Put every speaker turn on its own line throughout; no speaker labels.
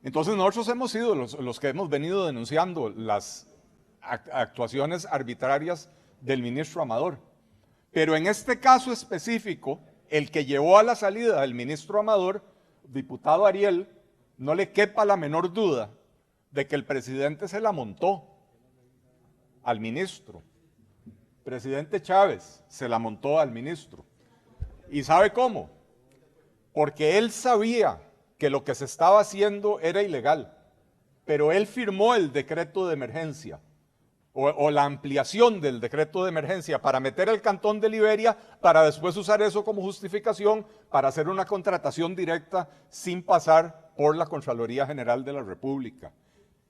Entonces nosotros hemos sido los que hemos venido denunciando las actuaciones arbitrarias del ministro Amador. Pero en este caso específico, el que llevó a la salida del ministro Amador, diputado Ariel, no le quepa la menor duda de que el presidente se la montó al ministro. Presidente Chávez se la montó al ministro. ¿Y sabe cómo? Porque él sabía que lo que se estaba haciendo era ilegal, pero él firmó el decreto de emergencia o la ampliación del decreto de emergencia para meter el cantón de Liberia, para después usar eso como justificación para hacer una contratación directa sin pasar por la Contraloría General de la República.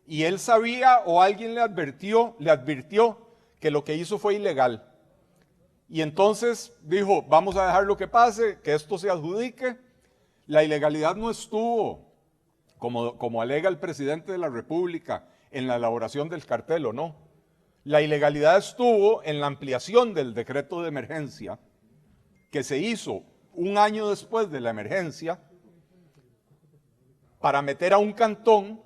Y él sabía, o alguien le advirtió que lo que hizo fue ilegal. Y entonces dijo, vamos a dejar lo que pase, que esto se adjudique. La ilegalidad no estuvo, como alega el presidente de la República, en la elaboración del cartel, ¿o no? La ilegalidad estuvo en la ampliación del decreto de emergencia, que se hizo un año después de la emergencia, para meter a un cantón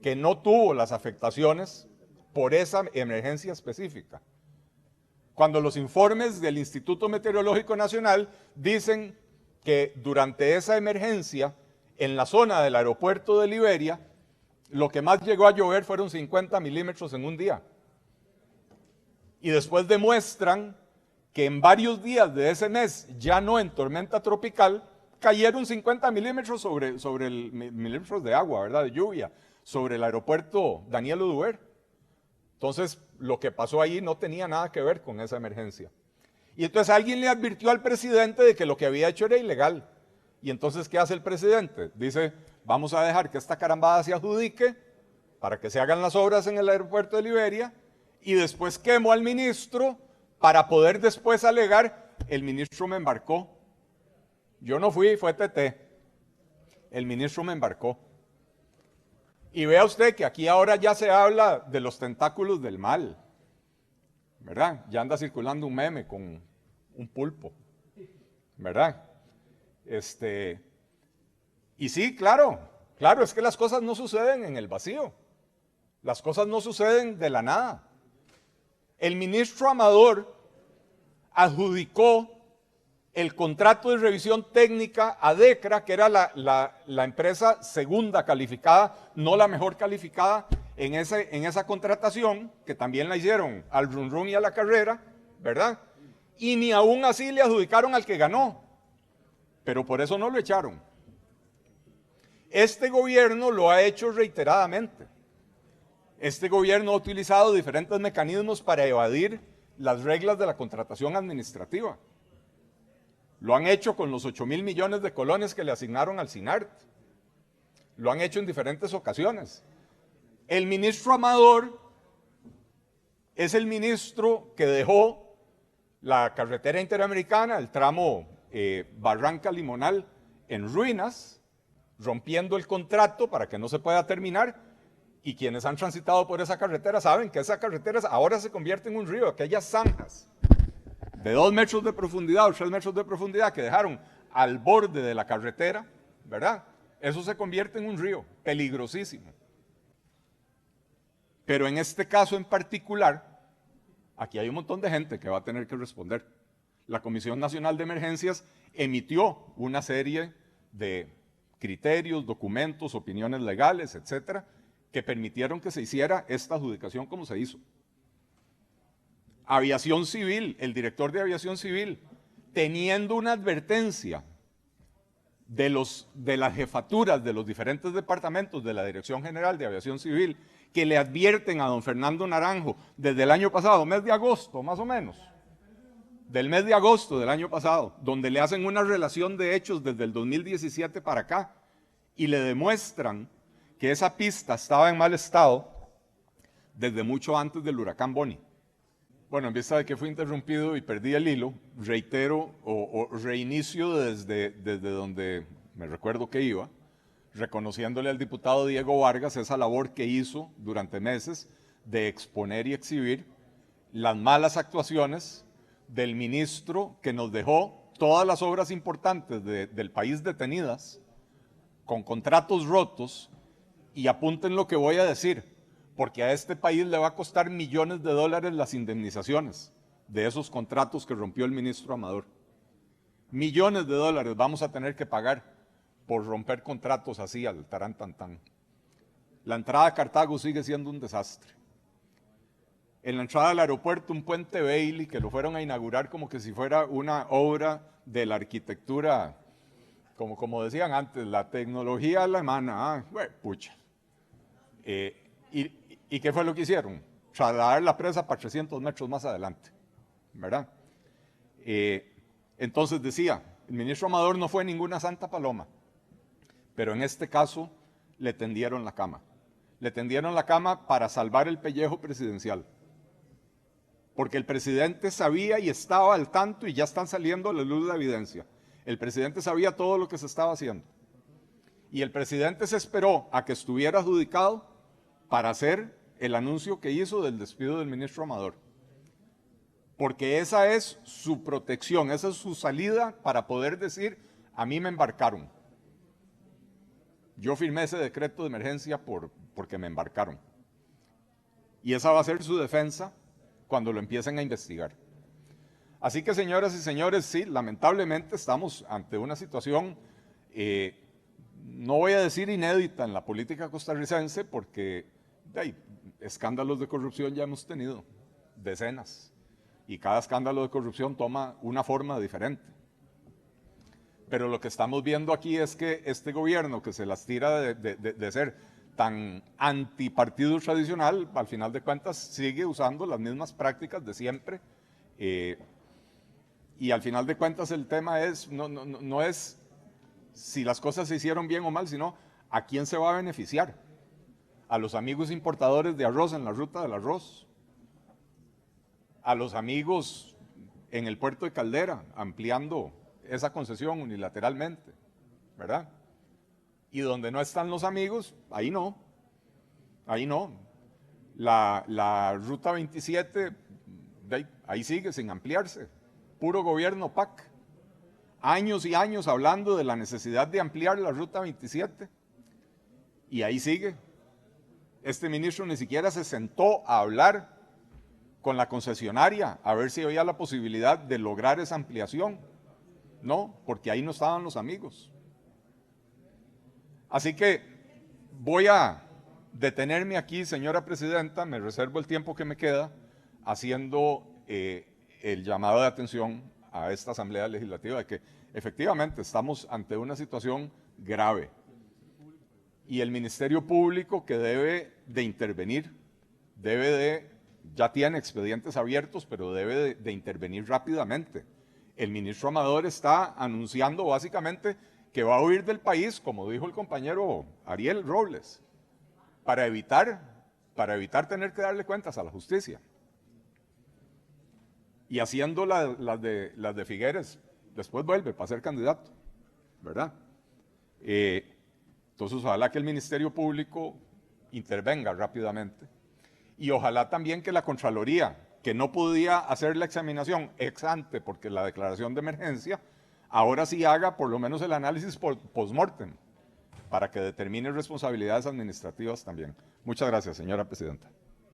que no tuvo las afectaciones por esa emergencia específica. Cuando los informes del Instituto Meteorológico Nacional dicen que durante esa emergencia, en la zona del aeropuerto de Liberia, lo que más llegó a llover fueron 50 milímetros en un día. Y después demuestran que en varios días de ese mes, ya no en tormenta tropical, cayeron 50 milímetros milímetros de agua, ¿verdad? De lluvia, sobre el aeropuerto Daniel Oduber. Entonces, lo que pasó ahí no tenía nada que ver con esa emergencia. Y entonces alguien le advirtió al presidente de que lo que había hecho era ilegal. Y entonces, ¿qué hace el presidente? Dice, vamos a dejar que esta carambada se adjudique para que se hagan las obras en el aeropuerto de Liberia y después quemo al ministro para poder después alegar, el ministro me embarcó. Yo no fui, fue TT. El ministro me embarcó. Y vea usted que aquí ahora ya se habla de los tentáculos del mal, ¿verdad? Ya anda circulando un meme con un pulpo, ¿verdad? Y sí, claro, es que las cosas no suceden en el vacío. Las cosas no suceden de la nada. El ministro Amador adjudicó el contrato de revisión técnica a DECRA, que era la empresa segunda calificada, no la mejor calificada en esa contratación, que también la hicieron al run run y a la carrera, ¿verdad? Y ni aún así le adjudicaron al que ganó, pero por eso no lo echaron. Este gobierno lo ha hecho reiteradamente. Este gobierno ha utilizado diferentes mecanismos para evadir las reglas de la contratación administrativa. Lo han hecho con los 8,000 millones de colones que le asignaron al SINART. Lo han hecho en diferentes ocasiones. El ministro Amador es el ministro que dejó la carretera interamericana, el tramo Barranca-Limonal, en ruinas, rompiendo el contrato para que no se pueda terminar. Y quienes han transitado por esa carretera saben que esa carretera ahora se convierte en un río, aquellas zanjas de 2 metros de profundidad o 3 metros de profundidad que dejaron al borde de la carretera, ¿verdad? Eso se convierte en un río peligrosísimo. Pero en este caso en particular, aquí hay un montón de gente que va a tener que responder. La Comisión Nacional de Emergencias emitió una serie de criterios, documentos, opiniones legales, etcétera, que permitieron que se hiciera esta adjudicación como se hizo. Aviación Civil, el director de Aviación Civil, teniendo una advertencia de las jefaturas de los diferentes departamentos de la Dirección General de Aviación Civil, que le advierten a don Fernando Naranjo desde el año pasado, mes de agosto más o menos, del mes de agosto del año pasado, donde le hacen una relación de hechos desde el 2017 para acá y le demuestran que esa pista estaba en mal estado desde mucho antes del huracán Bonnie. Bueno, en vista de que fui interrumpido y perdí el hilo, reitero o reinicio desde donde me recuerdo que iba, reconociéndole al diputado Diego Vargas esa labor que hizo durante meses de exponer y exhibir las malas actuaciones del ministro que nos dejó todas las obras importantes del país detenidas, con contratos rotos Y apunten lo que voy a decir, porque a este país le va a costar millones de dólares las indemnizaciones de esos contratos que rompió el ministro Amador. Millones de dólares vamos a tener que pagar por romper contratos así al tarantantán. La entrada a Cartago sigue siendo un desastre. En la entrada al aeropuerto, un puente Bailey que lo fueron a inaugurar como que si fuera una obra de la arquitectura, como decían antes, la tecnología alemana. Pucha. ¿Y qué fue lo que hicieron? Trasladar la presa para 300 metros más adelante, ¿verdad? Entonces decía, el ministro Amador no fue ninguna santa paloma, pero en este caso le tendieron la cama. Le tendieron la cama para salvar el pellejo presidencial. Porque el presidente sabía y estaba al tanto, y ya están saliendo a la luz la evidencia. El presidente sabía todo lo que se estaba haciendo. Y el presidente se esperó a que estuviera adjudicado para hacer el anuncio que hizo del despido del ministro Amador. Porque esa es su protección, esa es su salida para poder decir, a mí me embarcaron. Yo firmé ese decreto de emergencia porque me embarcaron. Y esa va a ser su defensa cuando lo empiecen a investigar. Así que, señoras y señores, sí, lamentablemente estamos ante una situación, no voy a decir inédita en la política costarricense, porque escándalos de corrupción ya hemos tenido, decenas, y cada escándalo de corrupción toma una forma diferente. Pero lo que estamos viendo aquí es que este gobierno que se las tira de ser tan antipartido tradicional, al final de cuentas sigue usando las mismas prácticas de siempre. Y al final de cuentas el tema es, no es si las cosas se hicieron bien o mal, sino a quién se va a beneficiar. A los amigos importadores de arroz en la ruta del arroz, a los amigos en el puerto de Caldera, ampliando esa concesión unilateralmente, ¿verdad? Y donde no están los amigos, ahí no. La ruta 27, ahí sigue sin ampliarse. Puro gobierno PAC. Años y años hablando de la necesidad de ampliar la ruta 27. Y ahí sigue. Este ministro ni siquiera se sentó a hablar con la concesionaria a ver si había la posibilidad de lograr esa ampliación. No, porque ahí no estaban los amigos. Así que voy a detenerme aquí, señora presidenta, me reservo el tiempo que me queda, haciendo el llamado de atención a esta Asamblea Legislativa de que efectivamente estamos ante una situación grave. Y el Ministerio Público, que debe de intervenir, ya tiene expedientes abiertos, pero debe de intervenir rápidamente. El ministro Amador está anunciando básicamente que va a huir del país, como dijo el compañero Ariel Robles, para evitar tener que darle cuentas a la justicia. Y haciendo las de Figueres, después vuelve para ser candidato, ¿verdad? Entonces, ojalá que el Ministerio Público intervenga rápidamente. Y ojalá también que la Contraloría, que no podía hacer la examinación ex ante porque la declaración de emergencia, ahora sí haga por lo menos el análisis post-mortem para que determine responsabilidades administrativas también. Muchas gracias, señora presidenta.